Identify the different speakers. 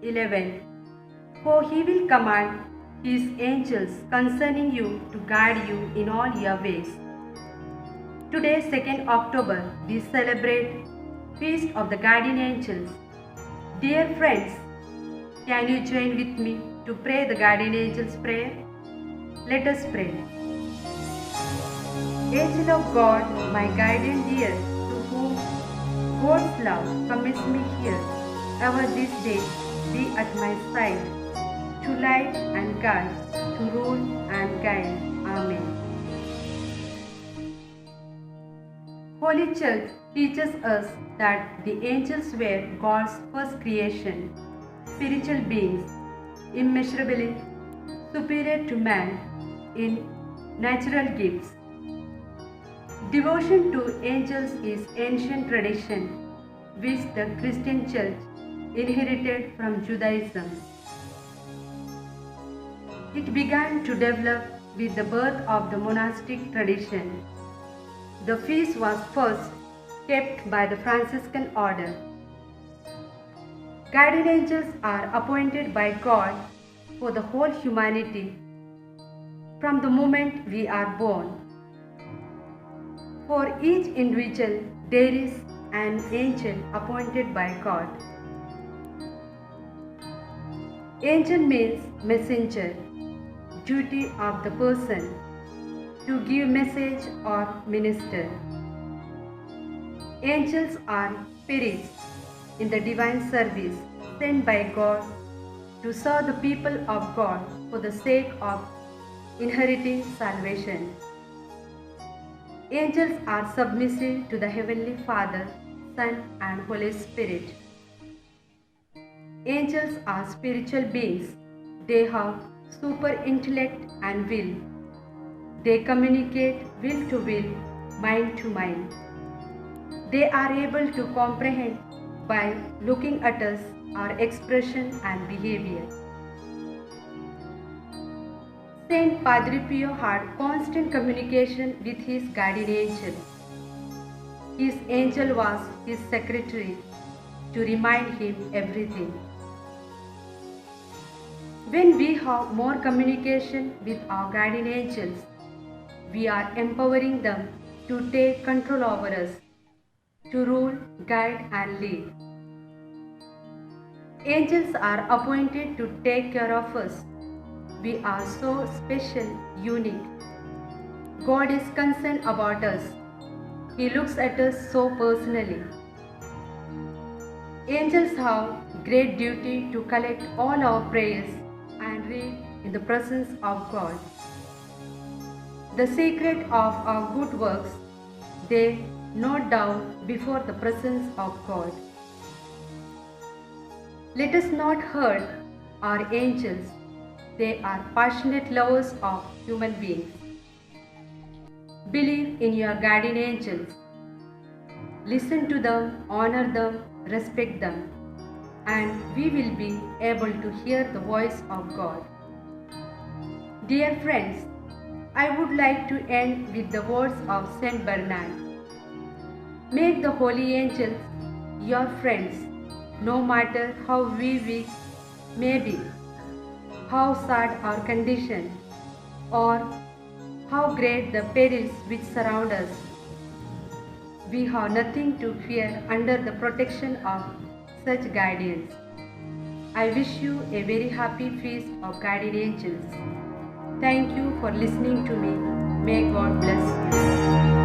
Speaker 1: 11. For he will command his angels concerning you to guide you in all your ways. Today, 2nd October, we celebrate Feast of the Guardian Angels. Dear friends, can you join with me to pray the Guardian Angels prayer? Let us pray. Angel of God, my guardian dear, to whom God's love commits me here, ever this day be at my side, to light and guide, to rule and guide. Amen. Holy Church teaches us that the angels were God's first creation, spiritual beings, immeasurably superior to man in natural gifts. Devotion to angels is ancient tradition which the Christian Church inherited from Judaism. It began to develop with the birth of the monastic tradition. The feast was first kept by the Franciscan order. Guardian angels are appointed by God for the whole humanity from the moment we are born. For each individual, there is an angel appointed by God. Angel means messenger, duty of the person to give message or minister. Angels are spirits in the divine service sent by God to serve the people of God for the sake of inheriting salvation. Angels are submissive to the Heavenly Father, Son, and Holy Spirit. Angels are spiritual beings. They have super intellect and will. They communicate will to will, mind to mind. They are able to comprehend by looking at us our expression and behavior. Saint Padre Pio had constant communication with his guardian angel. His angel was his secretary to remind him everything. When we have more communication with our guardian angels, we are empowering them to take control over us, to rule, guide, and lead. Angels are appointed to take care of us. We are so special, unique. God is concerned about us. He looks at us so personally. Angels have great duty to collect all our prayers and read in the presence of God. The secret of our good works, they note down before the presence of God. Let us not hurt our angels. They are passionate lovers of human beings. Believe in your guardian angels. Listen to them, honor them, respect them, and we will be able to hear the voice of God. Dear friends, I would like to end with the words of Saint Bernard. Make the holy angels your friends, no matter how we weak may be, how sad our condition, or how great the perils which surround us. We have nothing to fear under the protection of such guardians. I wish you a very happy feast of guardian angels. Thank you for listening to me. May God bless you.